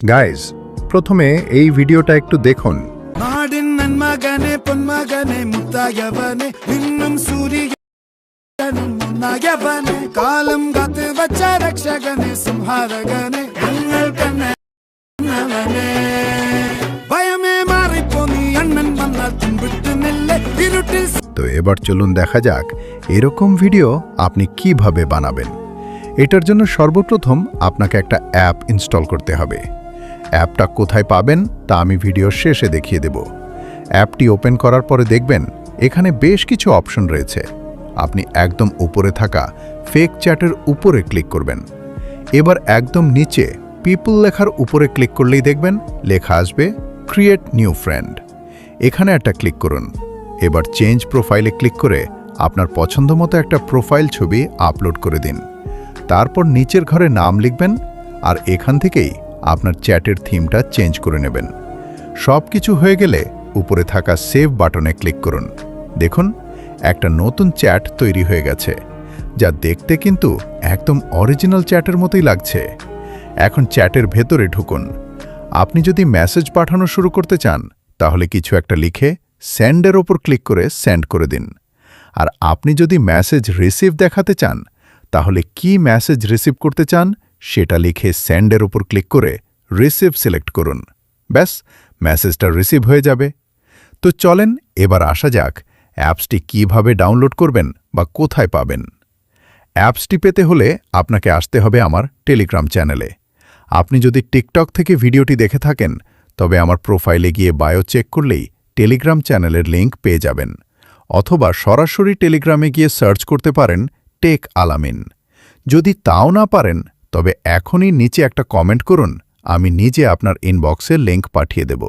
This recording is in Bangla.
গাইজ, প্রথমে এই ভিডিওটা একটু দেখুন। நாடின் நன்மகனே பொன்மகனே முத்தாயவனே இன்னும் சூரியனும் முன்னாயவனே காலம் காத்து வச்ச ரக்ஷகனே சம்ஹாரகனே எங்கள் கண்ணவனே பயமே மாறிப்போ நீ அண்ணன் வந்தால் தும்பிட்டு நெல்லை இருட்டில் তো এবার চলুন দেখা যাক এরকম ভিডিও আপনি কিভাবে বানাবেন। এটার জন্য সর্বপ্রথম আপনাকে একটা অ্যাপ ইনস্টল করতে হবে। অ্যাপটা কোথায় পাবেন তা আমি ভিডিওর শেষে দেখিয়ে দেব। অ্যাপটি ওপেন করার পরে দেখবেন এখানে বেশ কিছু অপশন রয়েছে। আপনি একদম উপরে থাকা ফেক চ্যাটের উপরে ক্লিক করবেন। এবার একদম নিচে পিপল লেখার উপরে ক্লিক করলেই দেখবেন লেখা আসবে ক্রিয়েট নিউ ফ্রেন্ড। এখানে একটা ক্লিক করুন। এবার চেঞ্জ প্রোফাইলে ক্লিক করে আপনার পছন্দমতো একটা প্রোফাইল ছবি আপলোড করে দিন। তারপর নিচের ঘরে নাম লিখবেন আর এখান থেকেই আপনার চ্যাটের থিমটা চেঞ্জ করে নেবেন। সব কিছু হয়ে গেলে উপরে থাকা সেভ বাটনে ক্লিক করুন। দেখুন একটা নতুন চ্যাট তৈরি হয়ে গেছে, যা দেখতে কিন্তু একদম অরিজিনাল চ্যাটের মতোই লাগছে। এখন চ্যাটের ভেতরে ঢুকুন। আপনি যদি মেসেজ পাঠানো শুরু করতে চান তাহলে কিছু একটা লিখে সেন্ডের ওপর ক্লিক করে সেন্ড করে দিন। আর আপনি যদি মেসেজ রিসিভ দেখাতে চান তাহলে কি মেসেজ রিসিভ করতে চান সেটা লিখে সেন্ডের ওপর ক্লিক করে রিসিভ সিলেক্ট করুন। ব্যাস, মেসেজটা রিসিভ হয়ে যাবে। তো চলেন এবার আসা যাক অ্যাপসটি কিভাবে ডাউনলোড করবেন বা কোথায় পাবেন। অ্যাপসটি পেতে হলে আপনাকে আসতে হবে আমার টেলিগ্রাম চ্যানেলে। আপনি যদি টিকটক থেকে ভিডিওটি দেখে থাকেন তবে আমার প্রোফাইলে গিয়ে বায়ো চেক করলেই টেলিগ্রাম চ্যানেলের লিঙ্ক পেয়ে যাবেন, অথবা সরাসরি টেলিগ্রামে গিয়ে সার্চ করতে পারেন টেক আলামিন। যদি তাও না পারেন তবে এখনই নিচে একটা কমেন্ট করুন, আমি নিজে আপনার ইনবক্সে লিঙ্ক পাঠিয়ে দেব।